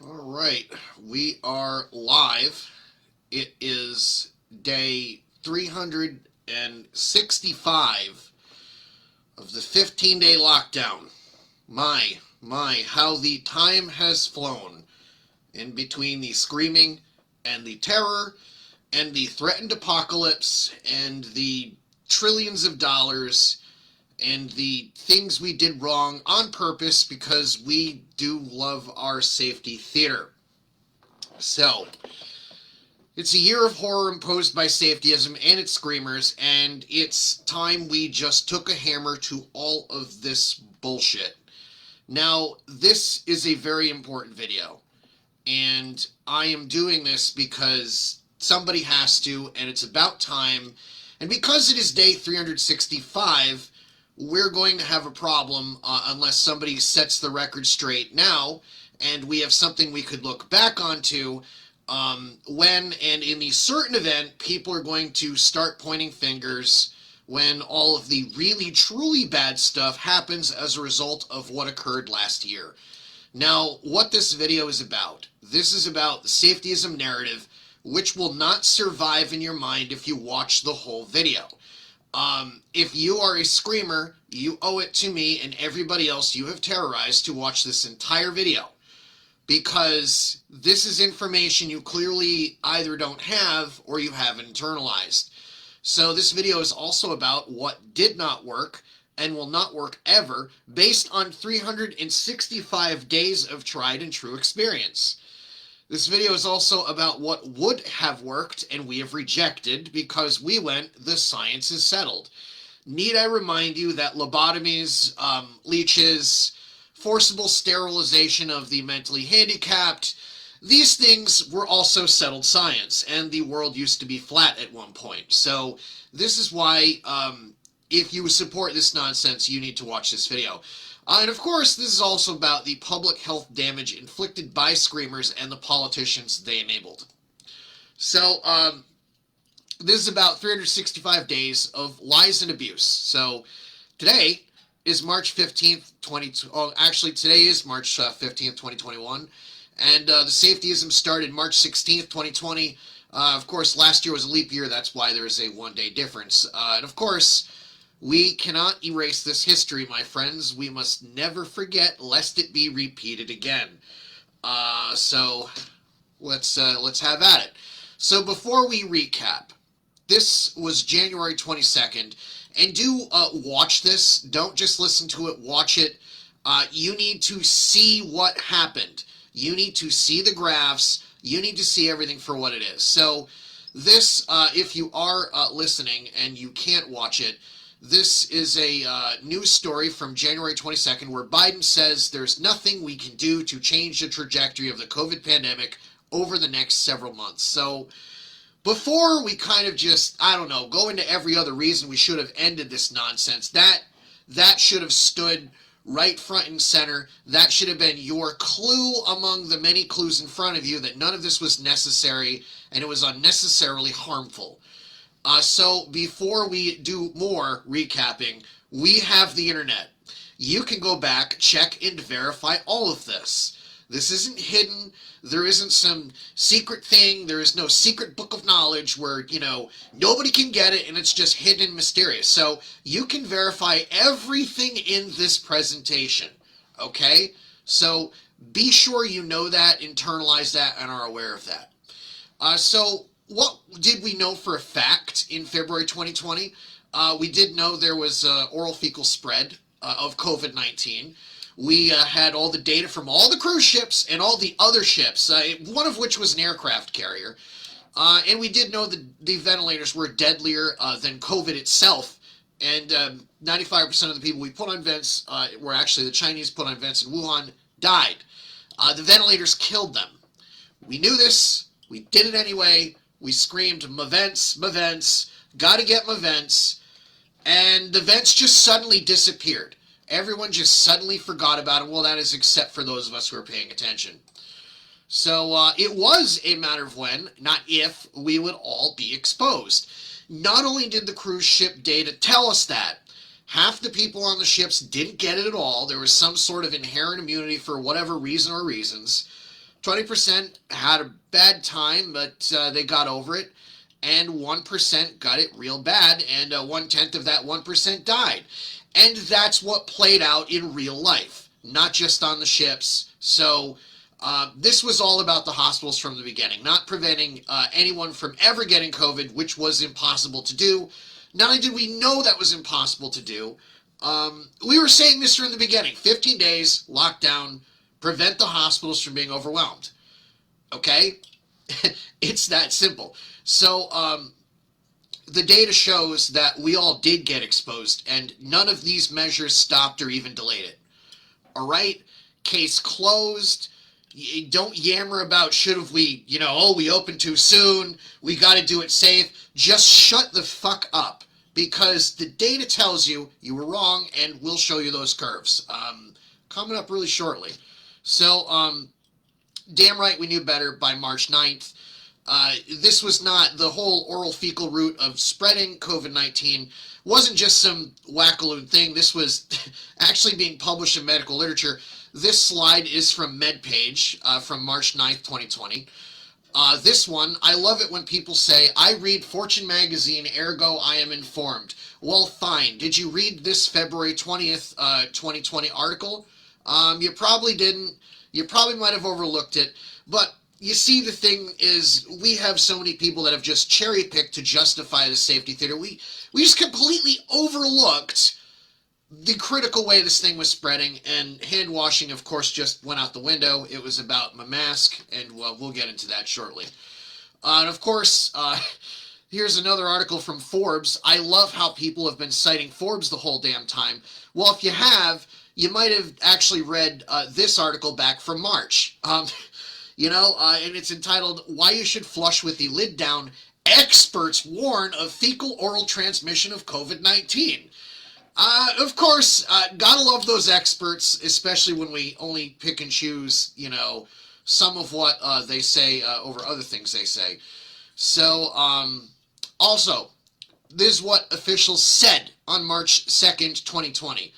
All right, we are live. It is day 365 of the 15-day lockdown. My, how the time has flown in between the screaming and the terror and the threatened apocalypse and the trillions of dollars and the things we did wrong on purpose because we do love our safety theater. So, it's a year of horror imposed by safetyism and its screamers, and it's time we just took a hammer to all of this bullshit. Now, this is a very important video, and I am doing this because somebody has to, and it's about time, and because it is day 365, we're going to have a problem unless somebody sets the record straight now, and we have something we could look back onto when and in the certain event people are going to start pointing fingers when all of the really truly bad stuff happens as a result of what occurred last year. Now, what this video is about, this is about the safetyism narrative, which will not survive in your mind if you watch the whole video. If you are a screamer, you owe it to me and everybody else you have terrorized to watch this entire video. Because this is information you clearly either don't have or you haven't internalized. So this video is also about what did not work and will not work ever based on 365 days of tried and true experience. This video is also about what would have worked and we have rejected because we went, the science is settled. Need I remind you that lobotomies, leeches, forcible sterilization of the mentally handicapped, these things were also settled science, and the world used to be flat at one point. So this is why, if you support this nonsense, you need to watch this video. And of course, this is also about the public health damage inflicted by screamers and the politicians they enabled. So, this is about 365 days of lies and abuse. So, today is March 15th, today is March 15th, 2021. And the safetyism started March 16th, 2020. Of course, last year was a leap year. That's why there's a one-day difference. And of course, we cannot erase this history, my friends. We must never forget, lest it be repeated again. So let's have at it. So before we recap, this was January 22nd, and do watch this. Don't just listen to it. Watch it. You need to see what happened. You need to see the graphs. You need to see everything for what it is. So this, if you are listening and you can't watch it, this is a news story from January 22nd where Biden says there's nothing we can do to change the trajectory of the COVID pandemic over the next several months. So before we kind of just, I don't know, go into every other reason we should have ended this nonsense, that should have stood right front and center. That should have been your clue among the many clues in front of you that none of this was necessary and it was unnecessarily harmful. So before we do more recapping, we have the internet. You can go back, check, and verify all of this. This isn't hidden. There isn't some secret thing. There is no secret book of knowledge where, nobody can get it and it's just hidden and mysterious. So you can verify everything in this presentation, okay? So be sure you know that, internalize that, and are aware of that. So what did we know for a fact in February 2020? We did know there was oral fecal spread of COVID-19. We had all the data from all the cruise ships and all the other ships, one of which was an aircraft carrier. And we did know that the ventilators were deadlier than COVID itself. And 95% of the people we put on vents, were actually the Chinese put on vents in Wuhan, died. The ventilators killed them. We knew this. We did it anyway. We screamed, "My vents, gotta get my vents," and the vents just suddenly disappeared. Everyone just suddenly forgot about it. Well, that is except for those of us who are paying attention. So it was a matter of when, not if, we would all be exposed. Not only did the cruise ship data tell us that, half the people on the ships didn't get it at all. There was some sort of inherent immunity for whatever reason or reasons. 20% had a bad time, but they got over it. And 1% got it real bad, and 1/10 of that 1% died. And that's what played out in real life, not just on the ships. So this was all about the hospitals from the beginning, not preventing anyone from ever getting COVID, which was impossible to do. Not only did we know that was impossible to do, we were saying this from the beginning. 15 days, lockdown, prevent the hospitals from being overwhelmed. Okay? It's that simple. So, the data shows that we all did get exposed, and none of these measures stopped or even delayed it. All right? Case closed. Don't yammer about should have we, we opened too soon, we got to do it safe. Just shut the fuck up, because the data tells you you were wrong, and we'll show you those curves. Coming up really shortly. So, damn right we knew better by March 9th. This was not the whole oral fecal route of spreading COVID-19. Wasn't just some wackaloon thing. This was actually being published in medical literature. This slide is from MedPage from March 9th, 2020. This one, I love it when people say, I read Fortune magazine, ergo I am informed. Well, fine. Did you read this February 20th, 2020 article? You probably didn't. You probably might have overlooked it. But you see, the thing is, we have so many people that have just cherry-picked to justify the safety theater. We just completely overlooked the critical way this thing was spreading, and hand washing, of course, just went out the window. It was about my mask, and we'll get into that shortly. And of course, here's another article from Forbes. I love how people have been citing Forbes the whole damn time. Well, if you have, you might have actually read this article back from March. And it's entitled, Why You Should Flush with the Lid Down. Experts Warn of Fecal Oral Transmission of COVID-19. Of course, gotta love those experts, especially when we only pick and choose, some of what they say over other things they say. So, also, this is what officials said on March 2nd, 2020.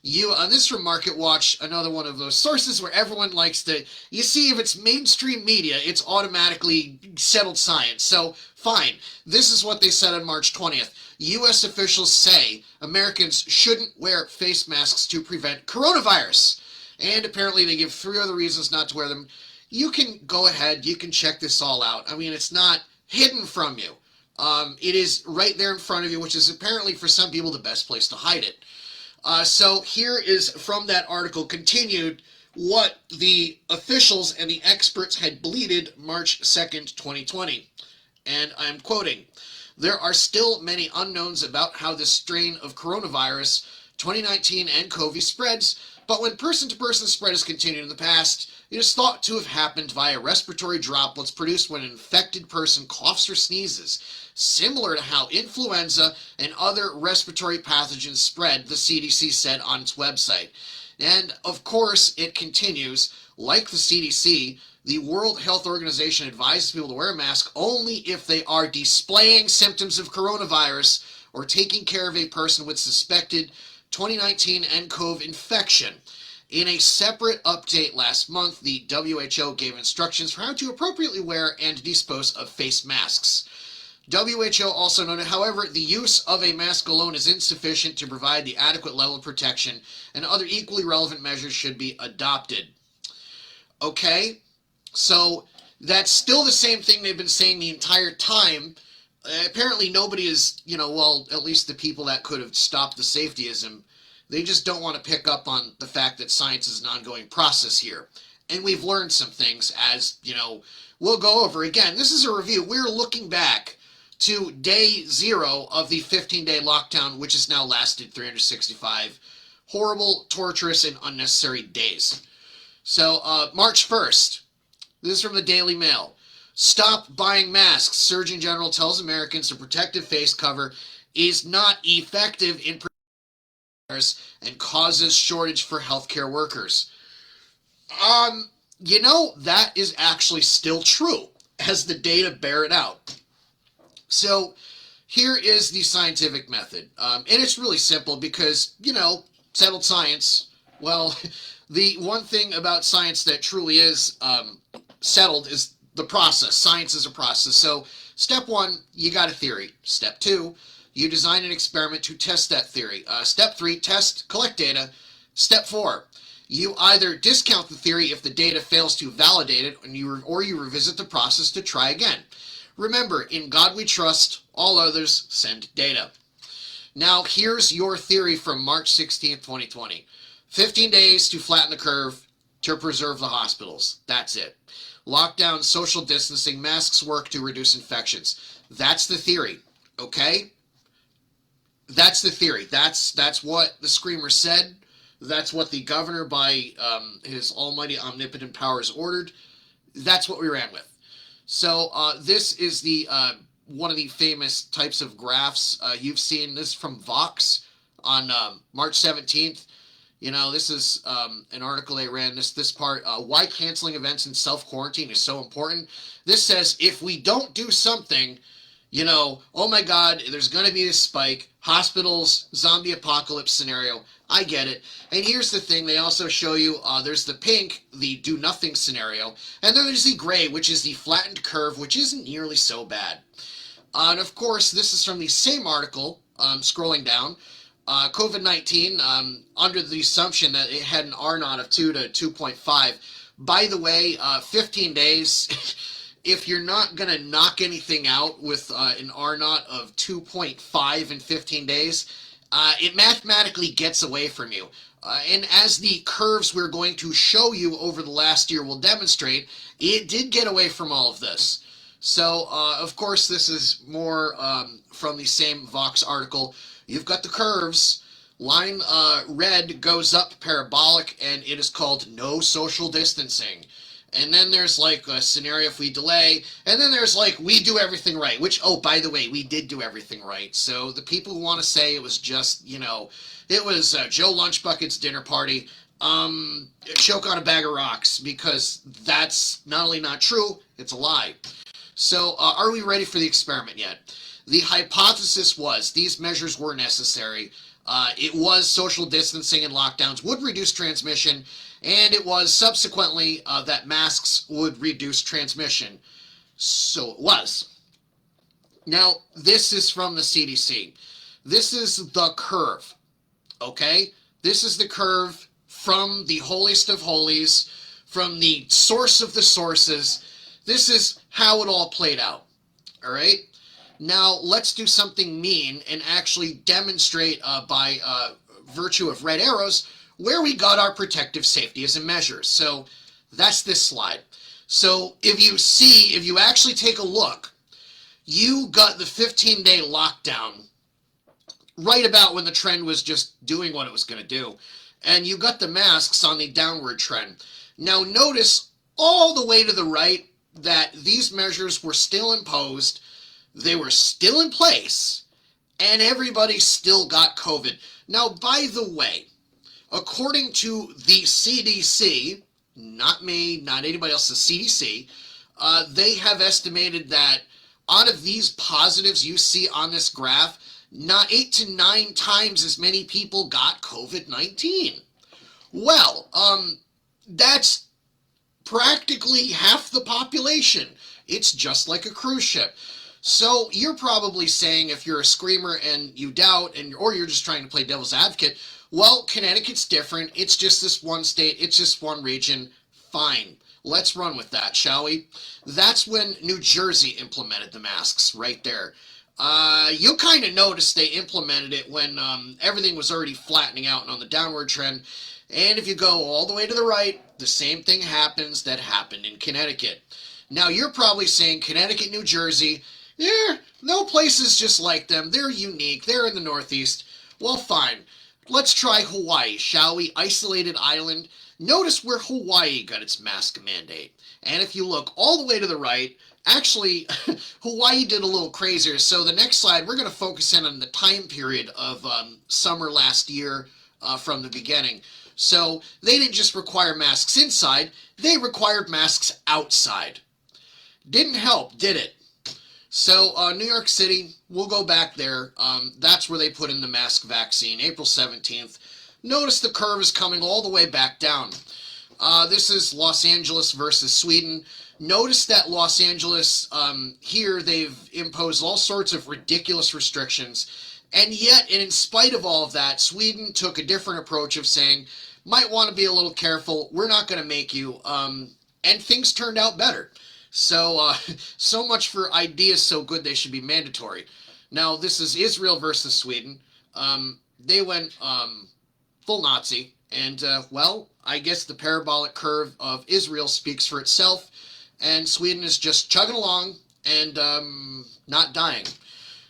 This is from Market Watch, another one of those sources where everyone likes to, you see, if it's mainstream media, it's automatically settled science. So, fine. This is what they said on March 20th. U.S. officials say Americans shouldn't wear face masks to prevent coronavirus. And apparently they give 3 other reasons not to wear them. You can go ahead, you can check this all out. I mean, it's not hidden from you. It is right there in front of you, which is apparently for some people the best place to hide it. So here is from that article, continued, what the officials and the experts had bleated March 2nd, 2020. And I'm quoting, there are still many unknowns about how this strain of coronavirus, 2019 and COVID spreads, but when person-to-person spread has continued in the past, it is thought to have happened via respiratory droplets produced when an infected person coughs or sneezes, similar to how influenza and other respiratory pathogens spread, the CDC said on its website. And, of course, it continues, like the CDC, the World Health Organization advises people to wear a mask only if they are displaying symptoms of coronavirus or taking care of a person with suspected 2019 nCoV infection. In a separate update last month, the WHO gave instructions for how to appropriately wear and dispose of face masks. WHO also noted, however, the use of a mask alone is insufficient to provide the adequate level of protection, and other equally relevant measures should be adopted. Okay, so that's still the same thing they've been saying the entire time. Apparently nobody is, at least the people that could have stopped the safetyism, they just don't want to pick up on the fact that science is an ongoing process here. And we've learned some things as, we'll go over. Again, this is a review. We're looking back to day 0 of the 15-day lockdown, which has now lasted 365 horrible, torturous, and unnecessary days. So, March 1st, this is from the Daily Mail. Stop buying masks. Surgeon General tells Americans a protective face cover is not effective in preventing virus and causes shortage for healthcare workers. That is actually still true, as the data bear it out. So, here is the scientific method. And it's really simple because, settled science. Well, the one thing about science that truly is settled is the process. Science is a process. So step one, you got a theory. Step two, you design an experiment to test that theory. Step three, test, collect data. Step four, you either discount the theory if the data fails to validate it, or you revisit the process to try again. Remember, in God we trust, all others send data. Now, here's your theory from March 16th, 2020. 15 days to flatten the curve to preserve the hospitals. That's it. Lockdown, social distancing, masks work to reduce infections. That's the theory, okay? That's the theory. That's what the Screamer said. That's what the governor, by his almighty omnipotent powers, ordered. That's what we ran with. So this is the one of the famous types of graphs you've seen. This from Vox on March 17th. You know, this is an article they ran. This part, why canceling events in self-quarantine is so important. This says, if we don't do something, you know, oh my God, there's going to be a spike. Hospitals, zombie apocalypse scenario. I get it. And here's the thing. They also show you there's the pink, the do nothing scenario. And then there's the gray, which is the flattened curve, which isn't nearly so bad. And of course, this is from the same article, scrolling down. COVID-19, under the assumption that it had an R0 of 2 to 2.5. By the way, 15 days, if you're not going to knock anything out with an R0 of 2.5 in 15 days, it mathematically gets away from you. And as the curves we're going to show you over the last year will demonstrate, it did get away from all of this. So, of course, this is more from the same Vox article. You've got the curves. Line red goes up parabolic, and it is called no social distancing. And then there's like a scenario if we delay, and then there's like we do everything right, which, oh, by the way, we did do everything right. So the people who want to say it was just, you know, it was Joe Lunchbucket's dinner party, choke on a bag of rocks, because that's not only not true, it's a lie. So are we ready for the experiment yet? The hypothesis was these measures were necessary. It was social distancing and lockdowns would reduce transmission, and it was subsequently that masks would reduce transmission. So it was. Now, this is from the CDC. This is the curve, okay? This is the curve from the holiest of holies, from the source of the sources. This is how it all played out, all right? Now, let's do something mean and actually demonstrate by virtue of red arrows where we got our protective safetyism measures. So that's this slide. So if you actually take a look, you got the 15-day lockdown right about when the trend was just doing what it was going to do. And you got the masks on the downward trend. Now notice all the way to the right that these measures were still imposed, they were still in place, and everybody still got COVID. Now, by the way, according to the CDC, not me, not anybody else, the CDC, they have estimated that out of these positives you see on this graph, not 8 to 9 times as many people got COVID-19. Well, that's practically half the population. It's just like a cruise ship. So you're probably saying, if you're a screamer and you doubt, or you're just trying to play devil's advocate, well, Connecticut's different. It's just this one state. It's just one region. Fine. Let's run with that, shall we? That's when New Jersey implemented the masks, right there. You'll kind of notice they implemented it when everything was already flattening out and on the downward trend. And if you go all the way to the right, the same thing happens that happened in Connecticut. Now, you're probably saying Connecticut, New Jersey, yeah, no place is just like them. They're unique. They're in the Northeast. Well, fine. Let's try Hawaii, shall we? Isolated island. Notice where Hawaii got its mask mandate. And if you look all the way to the right, actually, Hawaii did a little crazier. So the next slide, we're going to focus in on the time period of summer last year from the beginning. So they didn't just require masks inside, they required masks outside. Didn't help, did it? So New York City, we'll go back there. That's where they put in the mask vaccine, April 17th. Notice the curve is coming all the way back down. This is Los Angeles versus Sweden. Notice that Los Angeles, here they've imposed all sorts of ridiculous restrictions, and yet, and in spite of all of that, Sweden took a different approach of saying, might want to be a little careful, we're not going to make you, and things turned out better. So, so much for ideas so good they should be mandatory. Now, this is Israel versus Sweden. They went full Nazi, and, well, I guess the parabolic curve of Israel speaks for itself, and Sweden is just chugging along and not dying.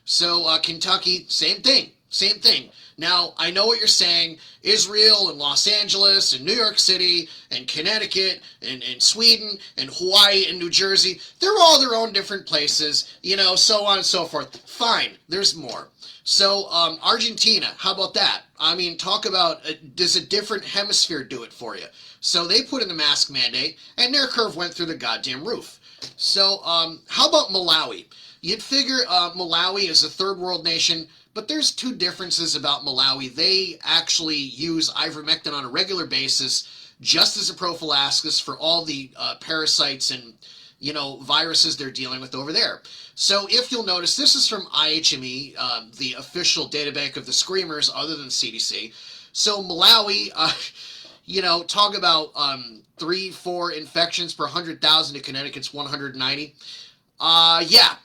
So, Kentucky, same thing. Same thing. Now, I know what you're saying. Israel and Los Angeles and New York City and Connecticut and Sweden and Hawaii and New Jersey, they're all their own different places, you know, so on and so forth. Fine, there's more. So, Argentina, how about that? I mean, talk about, does a different hemisphere do it for you? So they put in the mask mandate, and their curve went through the goddamn roof. So, how about Malawi? You'd figure Malawi is a third world nation, but there's two differences about Malawi. They actually use ivermectin on a regular basis just as a prophylaxis for all the parasites and, you know, viruses they're dealing with over there. So if you'll notice, this is from IHME, the official databank of the screamers other than CDC. So Malawi, you know, talk about 3-4 infections per 100,000 to Connecticut's 190. Yeah,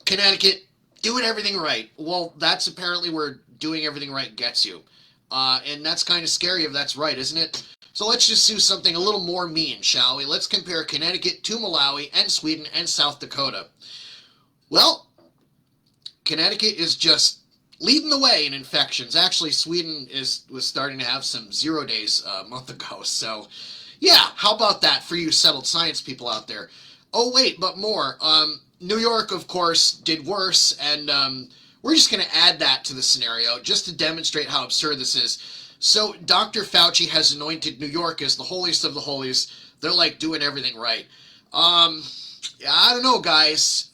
Connecticut, doing everything right. Well, that's apparently where doing everything right gets you. And that's kind of scary if that's right, isn't it? So let's just do something a little more mean, shall we? Let's compare Connecticut to Malawi and Sweden and South Dakota. Well, Connecticut is just leading the way in infections. Actually, Sweden was starting to have some 0 days a month ago. So, yeah, how about that for you settled science people out there? Oh, wait, but more. New York, of course, did worse, and we're just going to add that to the scenario just to demonstrate how absurd this is. So Dr. Fauci has anointed New York as the holiest of the holies. They're like doing everything right. I don't know, guys.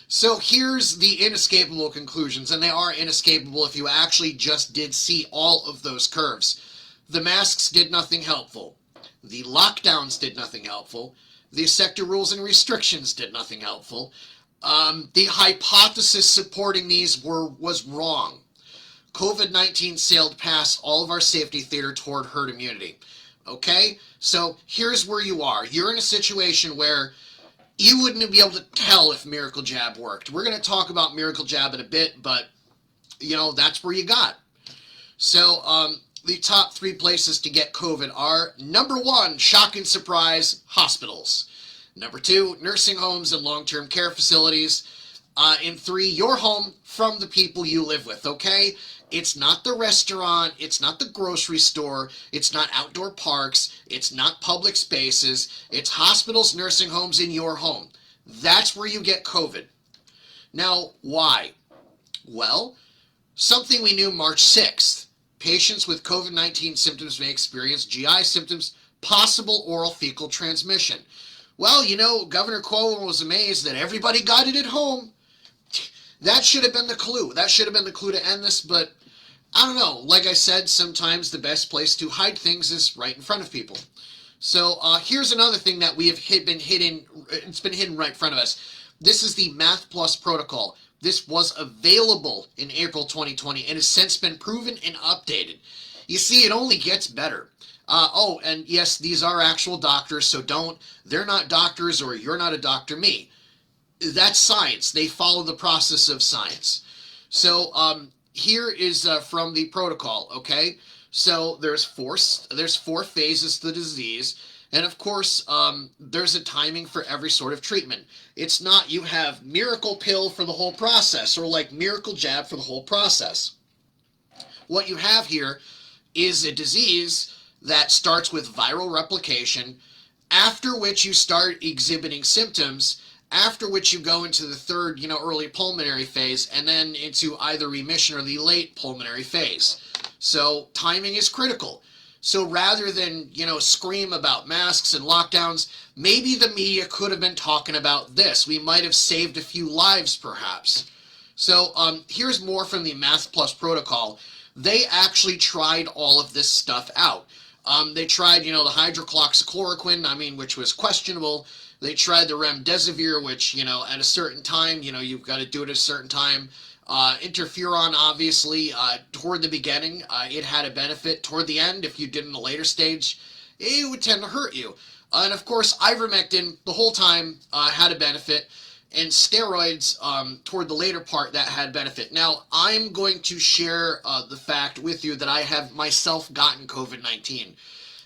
So here's the inescapable conclusions, and they are inescapable if you actually just did see all of those curves. The masks did nothing helpful. The lockdowns did nothing helpful. The sector rules and restrictions did nothing helpful. The hypothesis supporting these was wrong. COVID-19 sailed past all of our safety theater toward herd immunity. Okay? So here's where you are. You're in a situation where you wouldn't be able to tell if Miracle Jab worked. We're going to talk about Miracle Jab in a bit, but, you know, that's where you got. So, the top 3 places to get COVID are, number 1, shock and surprise, hospitals. Number 2, nursing homes and long-term care facilities. And 3, your home from the people you live with, okay? It's not the restaurant, it's not the grocery store, it's not outdoor parks, it's not public spaces, it's hospitals, nursing homes in your home. That's where you get COVID. Now, why? Well, something we knew March 6th. Patients with COVID-19 symptoms may experience GI symptoms, possible oral fecal transmission. Well, you know, Governor Cuomo was amazed that everybody got it at home. That should have been the clue. That should have been the clue to end this, but I don't know. Like I said, sometimes the best place to hide things is right in front of people. So here's another thing that we have been hidden. It's been hidden right in front of us. This is the Math Plus protocol. This was available in April 2020 and has since been proven and updated. You see, it only gets better. Oh, and yes, these are actual doctors, so they're not doctors or you're not a doctor me. That's science. They follow the process of science. So here is from the protocol, okay? So there's four phases to the disease. And of course, there's a timing for every sort of treatment. It's not you have miracle pill for the whole process or like miracle jab for the whole process. What you have here is a disease that starts with viral replication, after which you start exhibiting symptoms, after which you go into the third, early pulmonary phase, and then into either remission or the late pulmonary phase. So timing is critical. So rather than, scream about masks and lockdowns, maybe the media could have been talking about this. We might have saved a few lives, perhaps. So here's more from the Math Plus protocol. They actually tried all of this stuff out. They tried, the hydroxychloroquine, which was questionable. They tried the remdesivir, which, at a certain time, you've got to do it at a certain time. Interferon, obviously, toward the beginning, it had a benefit. Toward the end, if you did in a later stage, it would tend to hurt you. And of course, ivermectin, the whole time, had a benefit. And steroids, toward the later part, that had benefit. Now, I'm going to share the fact with you that I have myself gotten COVID-19.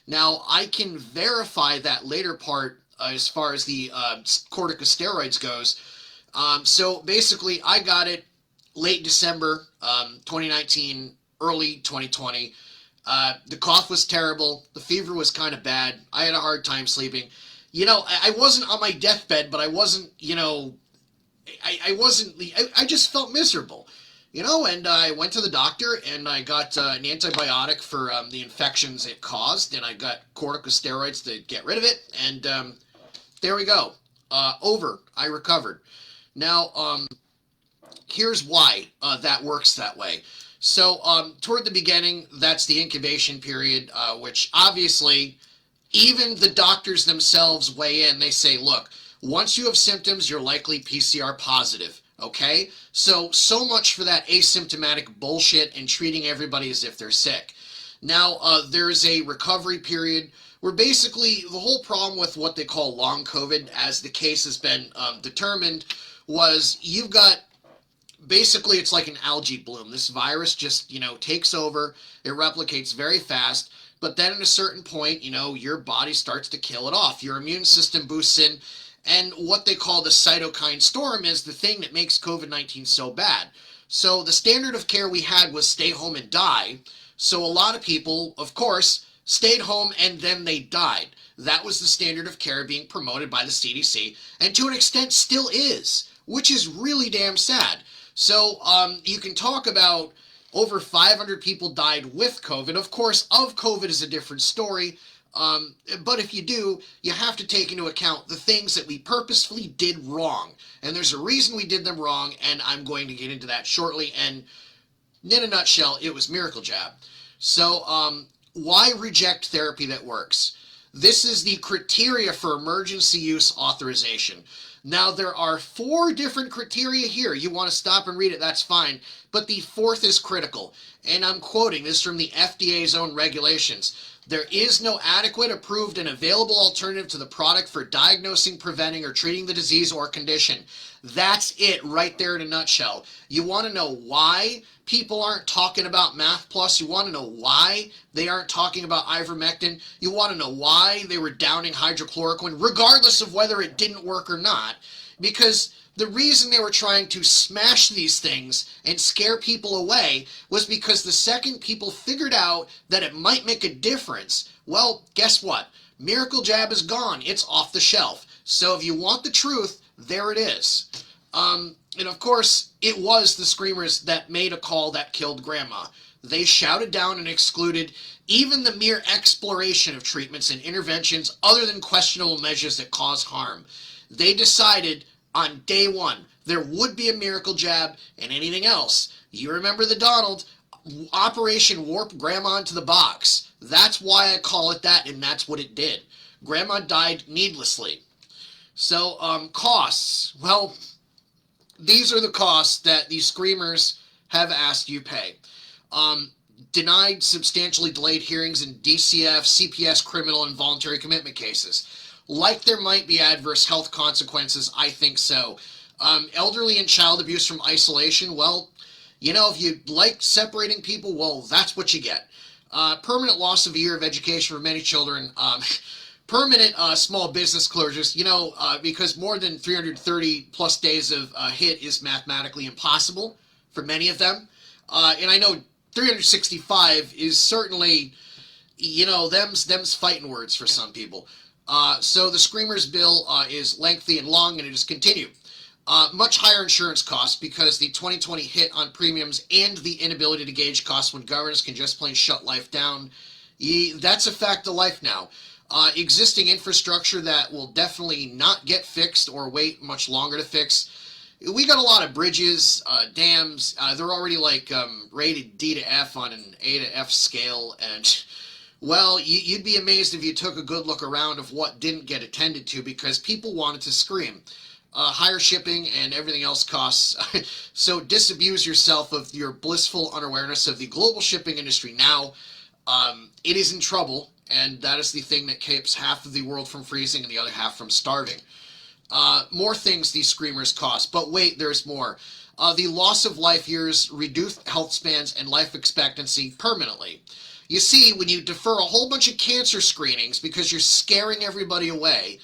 Now, I can verify that later part as far as the corticosteroids goes. So basically, I got it late December 2019, early 2020. The cough was terrible. The fever was kind of bad. I had a hard time sleeping. I wasn't on my deathbed, but I wasn't, I just felt miserable, and I went to the doctor and I got an antibiotic for the infections it caused, and I got corticosteroids to get rid of it, and there we go. I recovered. Now, here's why that works that way. So, toward the beginning, that's the incubation period, which obviously even the doctors themselves weigh in. They say, look, once you have symptoms, you're likely PCR positive, okay? So much for that asymptomatic bullshit and treating everybody as if they're sick. Now, there's a recovery period where basically the whole problem with what they call long COVID, as the case has been determined, was you've got, basically it's like an algae bloom. This virus just, takes over, it replicates very fast, but then at a certain point, your body starts to kill it off. Your immune system boosts in, and what they call the cytokine storm is the thing that makes COVID-19 so bad. So the standard of care we had was stay home and die. So a lot of people, of course, stayed home and then they died. That was the standard of care being promoted by the CDC, and to an extent still is, which is really damn sad. So you can talk about over 500 people died with COVID. Of course, of COVID is a different story. But if you do, you have to take into account the things that we purposefully did wrong. And there's a reason we did them wrong, and I'm going to get into that shortly. And in a nutshell, it was miracle jab. So why reject therapy that works? This is the criteria for emergency use authorization. Now, there are 4 different criteria here. You want to stop and read it, that's fine. But the 4th is critical. And I'm quoting this from the FDA's own regulations. There is no adequate, approved, and available alternative to the product for diagnosing, preventing, or treating the disease or condition. That's it right there in a nutshell. You want to know why people aren't talking about Math Plus? You want to know why they aren't talking about ivermectin? You want to know why they were downing hydrochloroquine, regardless of whether it didn't work or not? Because the reason they were trying to smash these things and scare people away was because the second people figured out that it might make a difference, well, guess what? Miracle Jab is gone. It's off the shelf. So if you want the truth, there it is. And of course, it was the screamers that made a call that killed Grandma. They shouted down and excluded even the mere exploration of treatments and interventions other than questionable measures that cause harm. They decided on day one there would be a miracle jab and anything else. You remember the Donald, Operation Warp Grandma into the box. That's why I call it that, and that's what it did. Grandma died needlessly. So, costs. Well, these are the costs that these screamers have asked you pay. Denied substantially delayed hearings in DCF, CPS, criminal, and voluntary commitment cases. Like there might be adverse health consequences, I think so. Elderly and child abuse from isolation, well, if you like separating people, well, that's what you get. Permanent loss of a year of education for many children. Permanent small business closures, because more than 330 plus days of hit is mathematically impossible for many of them. And I know 365 is certainly, them's fighting words for some people. So the Screamers bill is lengthy and long, and it is continued. Much higher insurance costs because the 2020 hit on premiums and the inability to gauge costs when governments can just plain shut life down. That's a fact of life now. Existing infrastructure that will definitely not get fixed or wait much longer to fix. We got a lot of bridges, dams. They're already rated D to F on an A to F scale, and Well, you'd be amazed if you took a good look around of what didn't get attended to because people wanted to scream. Higher shipping and everything else costs. So disabuse yourself of your blissful unawareness of the global shipping industry now. It is in trouble, and that is the thing that keeps half of the world from freezing and the other half from starving. More things these screamers cost, but wait, there's more. The loss of life years, reduced health spans, and life expectancy permanently. You see, when you defer a whole bunch of cancer screenings because you're scaring everybody away,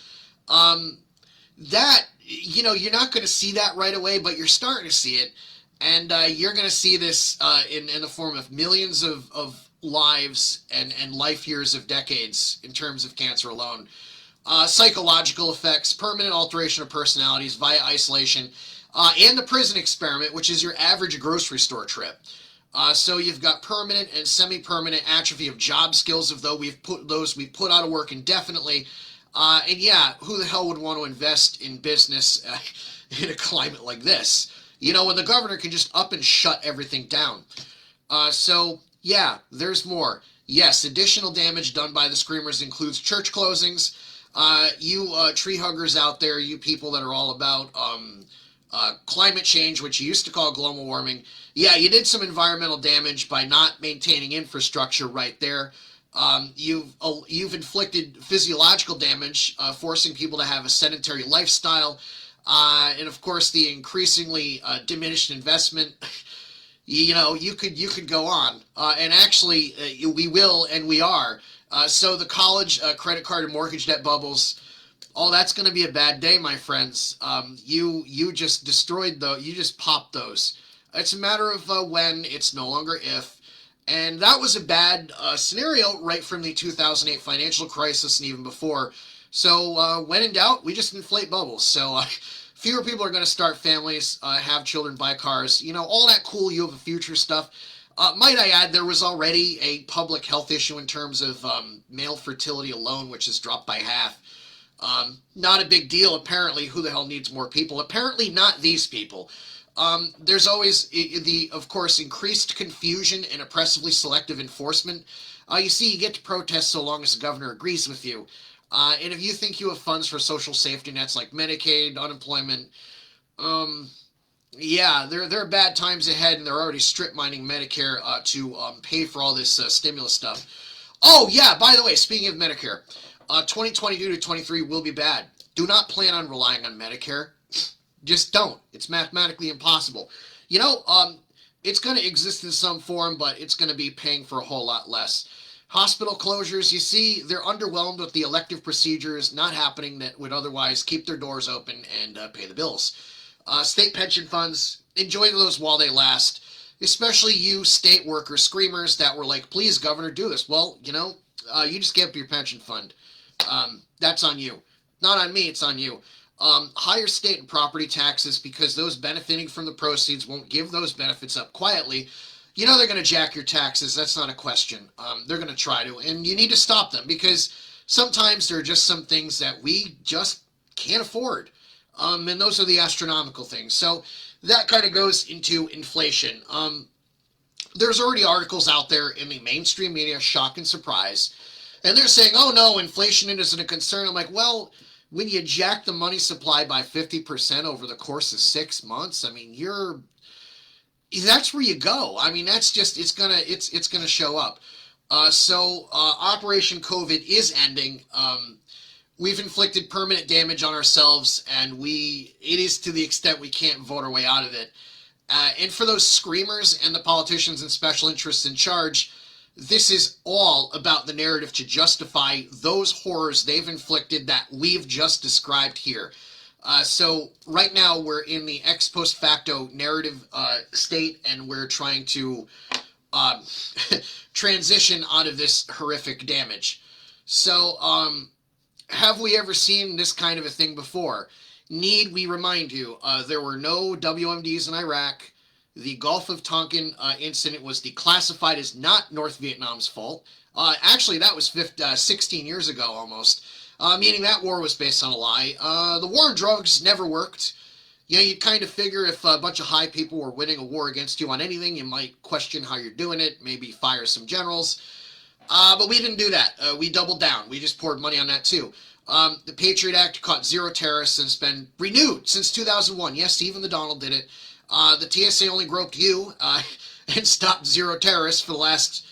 that, you're not going to see that right away, but you're starting to see it. And you're going to see this in the form of millions of lives and life years of decades in terms of cancer alone. Psychological effects, permanent alteration of personalities via isolation, and the prison experiment, which is your average grocery store trip. So you've got permanent and semi-permanent atrophy of job skills, of though we've put out of work indefinitely. And yeah, who the hell would want to invest in business in a climate like this? When the governor can just up and shut everything down. So yeah, there's more. Yes, additional damage done by the screamers includes church closings. You tree huggers out there, you people that are all about climate change, which you used to call global warming. Yeah, you did some environmental damage by not maintaining infrastructure right there. You've inflicted physiological damage, forcing people to have a sedentary lifestyle, and of course the increasingly diminished investment. You could go on, and actually we will, and we are. So the college credit card and mortgage debt bubbles. Oh, that's going to be a bad day, my friends. You just destroyed those. You just popped those. It's a matter of when. It's no longer if. And that was a bad scenario right from the 2008 financial crisis and even before. So when in doubt, we just inflate bubbles. So fewer people are going to start families, have children, buy cars. All that cool you have a future stuff. Might I add, there was already a public health issue in terms of male fertility alone, which has dropped by half. Not a big deal, apparently. Who the hell needs more people? Apparently not these people. There's always of course, increased confusion and oppressively selective enforcement. You see, you get to protest so long as the governor agrees with you. And if you think you have funds for social safety nets like Medicaid, unemployment, yeah, there are bad times ahead, and they're already strip mining Medicare to pay for all this stimulus stuff. Oh, yeah, by the way, speaking of Medicare, 2022 to 23 will be bad. Do not plan on relying on Medicare. Just don't. It's mathematically impossible. It's going to exist in some form, but it's going to be paying for a whole lot less. Hospital closures, you see, they're underwhelmed with the elective procedures not happening that would otherwise keep their doors open and pay the bills. State pension funds, enjoy those while they last, especially you state worker screamers that were like, please, governor, do this. Well, you just give up your pension fund. That's on you. Not on me, it's on you. Higher state and property taxes, because those benefiting from the proceeds won't give those benefits up quietly. They're going to jack your taxes. That's not a question. They're going to try to, and you need to stop them, because sometimes there are just some things that we just can't afford. And those are the astronomical things. So that kind of goes into inflation. There's already articles out there in the mainstream media, shock and surprise, and they're saying, oh no, inflation isn't a concern. I'm like, well, when you jack the money supply by 50% over the course of 6 months, I mean, that's where you go. I mean, that's just, it's gonna show up. So Operation COVID is ending. We've inflicted permanent damage on ourselves, and it is to the extent we can't vote our way out of it. And for those screamers and the politicians and special interests in charge, this is all about the narrative to justify those horrors they've inflicted that we've just described here. So right now we're in the ex post facto narrative state, and we're trying to transition out of this horrific damage. So have we ever seen this kind of a thing before? Need we remind you, there were no WMDs in Iraq. The Gulf of Tonkin incident was declassified as not North Vietnam's fault. Actually, that was 16 years ago almost, meaning that war was based on a lie. The war on drugs never worked. You'd kind of figure if a bunch of high people were winning a war against you on anything, you might question how you're doing it, maybe fire some generals. But we didn't do that. We doubled down. We just poured money on that too. The Patriot Act caught 0 terrorists and has been renewed since 2001. Yes, Stephen the Donald did it. The TSA only groped you and stopped 0 terrorists for the last,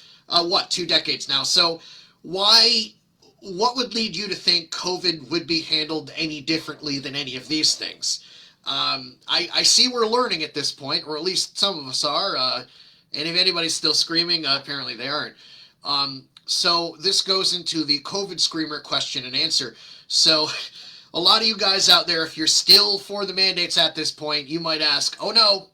2 decades now. So what would lead you to think COVID would be handled any differently than any of these things? I see we're learning at this point, or at least some of us are. And if anybody's still screaming, apparently they aren't. So this goes into the COVID screamer question and answer. So a lot of you guys out there, if you're still for the mandates at this point, you might ask, oh no,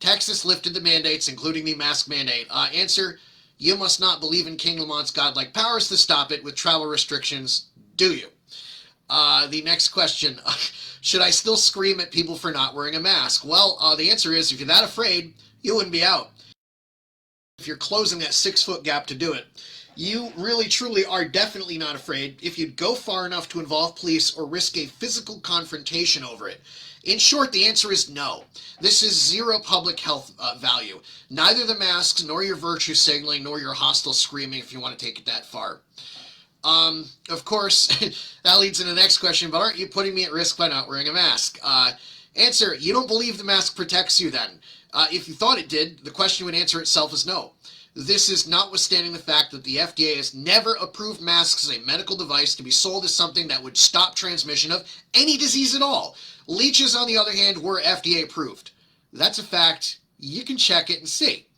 Texas lifted the mandates, including the mask mandate. Answer, you must not believe in King Lamont's godlike powers to stop it with travel restrictions, do you? The next question, should I still scream at people for not wearing a mask? Well, the answer is, if you're that afraid, you wouldn't be out. If you're closing that 6-foot gap to do it, you really truly are definitely not afraid if you'd go far enough to involve police or risk a physical confrontation over it. In short, the answer is no. This is zero public health value. Neither the masks, nor your virtue signaling, nor your hostile screaming, if you want to take it that far. Of course, that leads into the next question, but aren't you putting me at risk by not wearing a mask? Answer, you don't believe the mask protects you then. If you thought it did, the question would answer itself as no. This is notwithstanding the fact that the FDA has never approved masks as a medical device to be sold as something that would stop transmission of any disease at all. Leeches, on the other hand, were FDA approved. That's a fact. You can check it and see.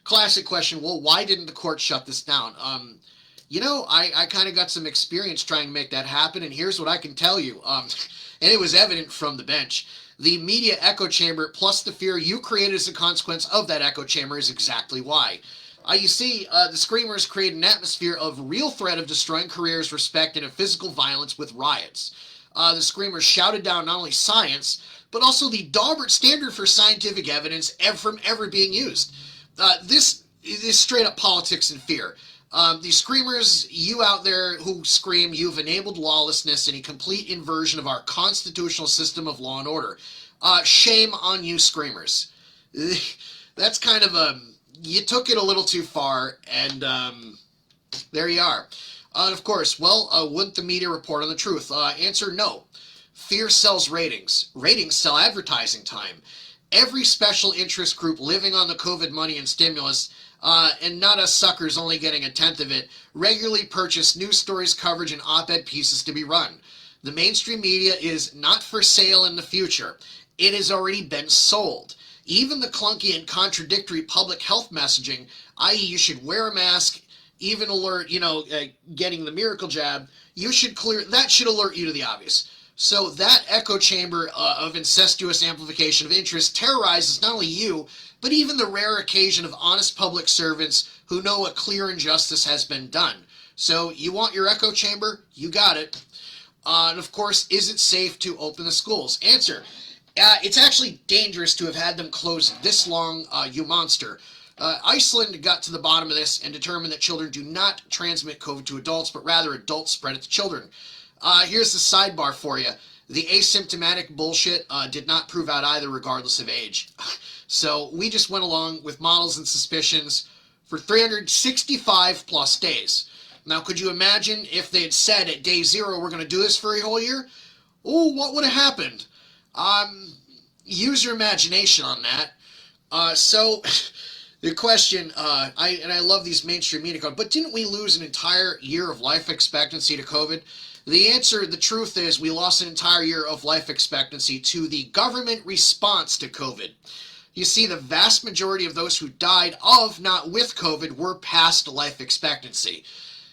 Classic question, well, why didn't the court shut this down? I kind of got some experience trying to make that happen, and here's what I can tell you. And it was evident from the bench. The media echo chamber plus the fear you created as a consequence of that echo chamber is exactly why. You see, the screamers created an atmosphere of real threat of destroying careers, respect, and of physical violence with riots. The screamers shouted down not only science, but also the Daubert standard for scientific evidence from ever being used. This is straight up politics and fear. The screamers, you out there who scream, you've enabled lawlessness and a complete inversion of our constitutional system of law and order. Shame on you, screamers. That's kind of you took it a little too far, and there you are. And of course, wouldn't the media report on the truth? Answer, no. Fear sells ratings. Ratings sell advertising time. Every special interest group living on the COVID money and stimulus, and not us suckers only getting a tenth of it, regularly purchase news stories, coverage, and op-ed pieces to be run. The mainstream media is not for sale in the future. It has already been sold. Even the clunky and contradictory public health messaging, i.e. you should wear a mask, even alert, getting the miracle jab, that should alert you to the obvious. So that echo chamber of incestuous amplification of interest terrorizes not only you, but even the rare occasion of honest public servants who know a clear injustice has been done. So you want your echo chamber? You got it. And of course, is it safe to open the schools? Answer, it's actually dangerous to have had them closed this long, you monster. Iceland got to the bottom of this and determined that children do not transmit COVID to adults, but rather adults spread it to children. Here's the sidebar for you. The asymptomatic bullshit did not prove out either, regardless of age. So we just went along with models and suspicions for 365 plus days. Now, could you imagine if they had said at day 0, we're going to do this for a whole year? Oh, what would have happened? Use your imagination on that. The question, I love these mainstream media cards, but didn't we lose an entire year of life expectancy to COVID? The answer, the truth is, we lost an entire year of life expectancy to the government response to COVID. You see, the vast majority of those who died of, not with COVID, were past life expectancy.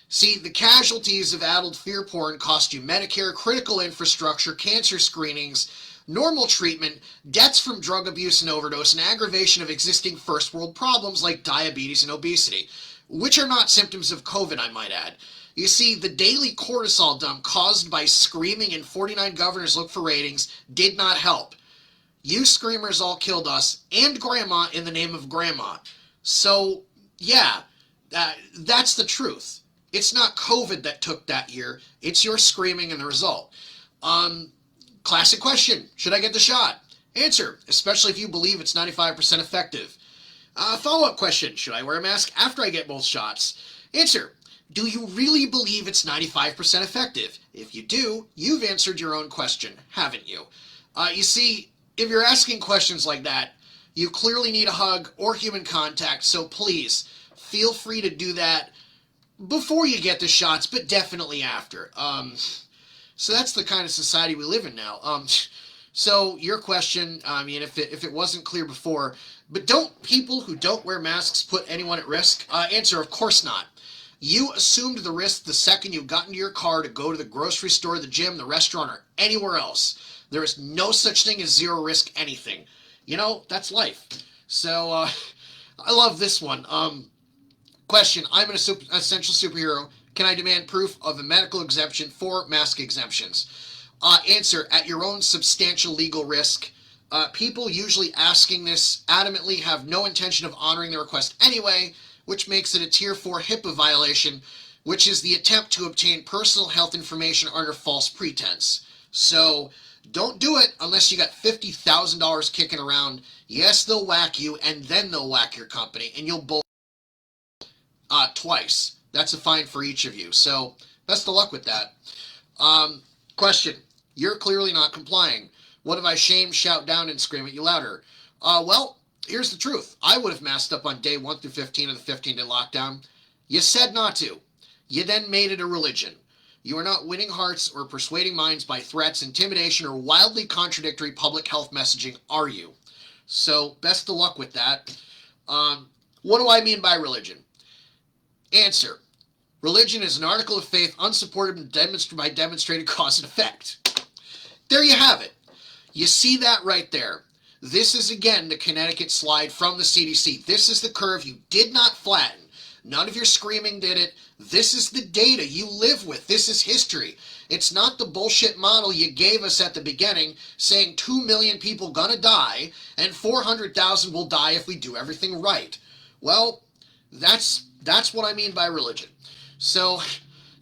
See, the casualties of addled fear porn cost you Medicare, critical infrastructure, cancer screenings, normal treatment, deaths from drug abuse and overdose, and aggravation of existing first world problems like diabetes and obesity, which are not symptoms of COVID, I might add. You see, the daily cortisol dump caused by screaming and 49 governors look for ratings did not help. You screamers all killed us and Grandma in the name of Grandma. So, yeah, that's the truth. It's not COVID that took that year. It's your screaming and the result. Classic question. Should I get the shot? Answer, especially if you believe it's 95% effective. Follow-up question. Should I wear a mask after I get both shots? Answer. Do you really believe it's 95% effective? If you do, you've answered your own question, haven't you? You see, if you're asking questions like that, you clearly need a hug or human contact, so please, feel free to do that before you get the shots, but definitely after. So that's the kind of society we live in now. So your question, I mean, if it wasn't clear before, but don't people who don't wear masks put anyone at risk? Answer, of course not. You assumed the risk the second you got into your car to go to the grocery store, the gym, the restaurant, or anywhere else. There is no such thing as zero risk anything. You know, that's life. So, I love this one. Question, I'm an essential superhero. Can I demand proof of a medical exemption for mask exemptions? Answer, at your own substantial legal risk. People usually asking this adamantly have no intention of honoring the request anyway, which makes it a Tier 4 HIPAA violation, which is the attempt to obtain personal health information under false pretense. So, don't do it unless you got $50,000 kicking around. Yes, they'll whack you, and then they'll whack your company, and you'll both twice. That's a fine for each of you. So, best of luck with that. Question. You're clearly not complying. What if I shame, shout down, and scream at you louder? Well, here's the truth. I would have masked up on day 1 through 15 of the 15-day lockdown. You said not to. You then made it a religion. You are not winning hearts or persuading minds by threats, intimidation, or wildly contradictory public health messaging, are you? So, best of luck with that. What do I mean by religion? Answer. Religion is an article of faith unsupported by demonstrated cause and effect. There you have it. You see that right there. This is, again, the Connecticut slide from the CDC. This is the curve you did not flatten. None of your screaming did it. This is the data you live with. This is history. It's not the bullshit model you gave us at the beginning saying 2 million people gonna die and 400,000 will die if we do everything right. Well, that's what I mean by religion. So,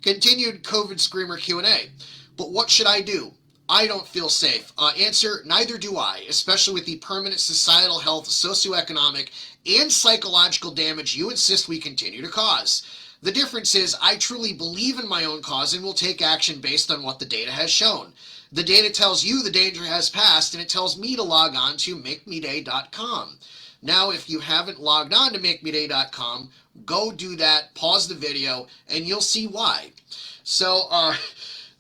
continued COVID Screamer Q&A. But what should I do? I don't feel safe. Answer, neither do I, especially with the permanent societal health, socioeconomic, and psychological damage you insist we continue to cause. The difference is I truly believe in my own cause and will take action based on what the data has shown. The data tells you the danger has passed, and it tells me to log on to makemeday.com. Now, if you haven't logged on to makemeday.com, go do that, pause the video, and you'll see why. So,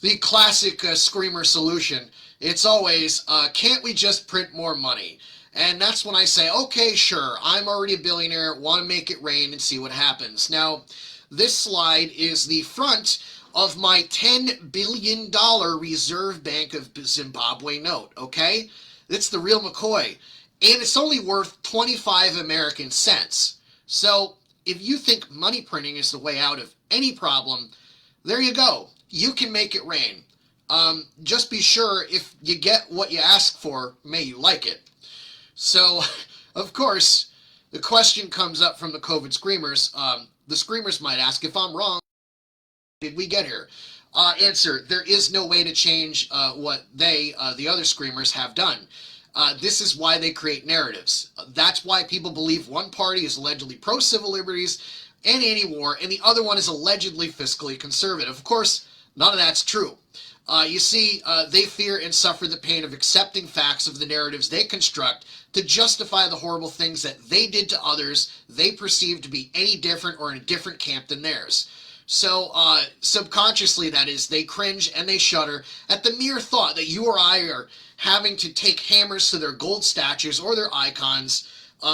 the classic screamer solution, it's always, can't we just print more money? And that's when I say, okay, sure, I'm already a billionaire, want to make it rain and see what happens. Now, this slide is the front of my $10 billion Reserve Bank of Zimbabwe note, okay? It's the real McCoy. And it's only worth 25 American cents. So, if you think money printing is the way out of any problem, there you go. You can make it rain. Just be sure if you get what you ask for, may you like it. So, of course, the question comes up from the COVID screamers. The screamers might ask, if I'm wrong, how did we get here? Answer, there is no way to change what they, the other screamers, have done. This is why they create narratives. That's why people believe one party is allegedly pro-civil liberties and anti-war, and the other one is allegedly fiscally conservative. Of course, none of that's true. You see, they fear and suffer the pain of accepting facts of the narratives they construct to justify the horrible things that they did to others they perceive to be any different or in a different camp than theirs. So, subconsciously, that is, they cringe and they shudder at the mere thought that you or I are having to take hammers to their gold statues or their icons,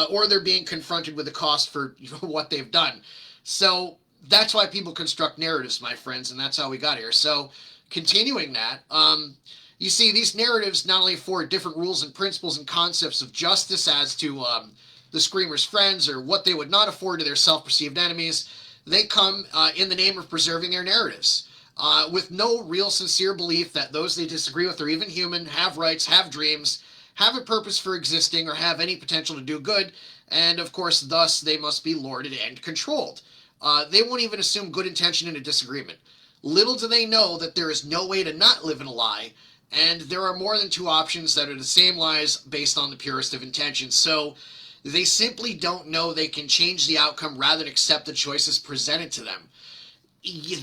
or they're being confronted with the cost for what they've done. So, that's why people construct narratives, my friends, and that's how we got here. So, continuing that, you see, these narratives not only afford different rules and principles and concepts of justice as to the screamers' friends or what they would not afford to their self-perceived enemies, they come in the name of preserving their narratives, with no real sincere belief that those they disagree with are even human, have rights, have dreams, have a purpose for existing, or have any potential to do good, and of course, thus, they must be lorded and controlled. They won't even assume good intention in a disagreement. Little do they know that there is no way to not live in a lie, and there are more than two options that are the same lies based on the purest of intentions. So, They simply don't know they can change the outcome rather than accept the choices presented to them.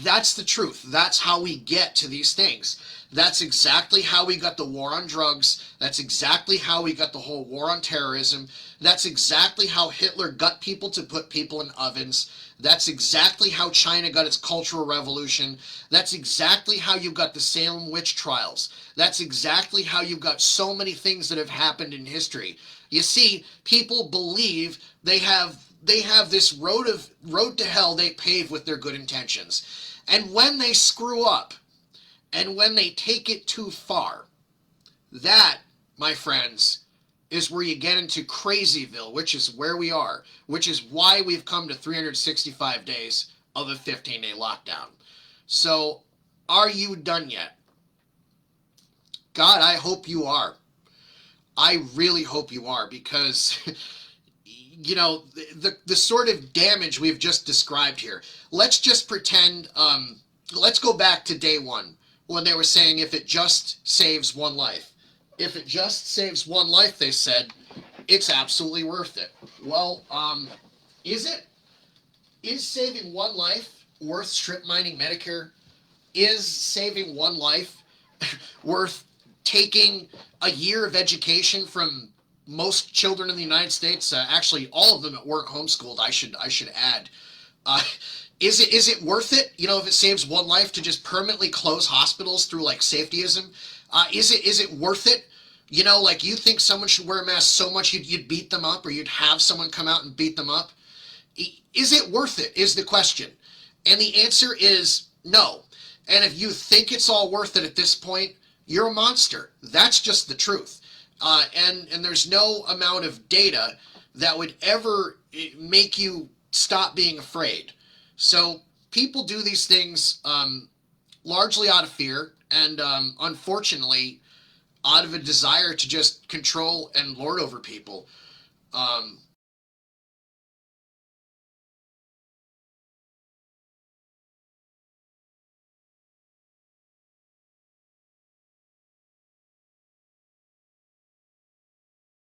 That's the truth. That's how we get to these things. That's exactly how we got the war on drugs. That's exactly how we got the whole war on terrorism. That's exactly how Hitler got people to put people in ovens. That's exactly how China got its Cultural Revolution. That's exactly how you got the Salem witch trials. That's exactly how you got so many things that have happened in history. You see, people believe they have this road to hell they pave with their good intentions. And when they screw up, and when they take it too far, that, my friends, is where you get into Crazyville, which is where we are, which is why we've come to 365 days of a 15-day lockdown. So, are you done yet? God, I hope you are. I really hope you are, because you know, the sort of damage we've just described here. Let's just pretend, let's go back to day one when they were saying if it just saves one life. If it just saves one life, they said, it's absolutely worth it. Well, is it? Is saving one life worth strip mining Medicare? Is saving one life worth taking a year of education from most children in the United States? Actually, all of them weren't homeschooled. I should add. Is it worth it? You know, if it saves one life to just permanently close hospitals through like safetyism, is it worth it? You know, like you think someone should wear a mask so much you'd beat them up, or you'd have someone come out and beat them up? Is it worth it? Is the question, and the answer is no. And if you think it's all worth it at this point, you're a monster. That's just the truth. And there's no amount of data that would ever make you stop being afraid. So people do these things largely out of fear and unfortunately out of a desire to just control and lord over people.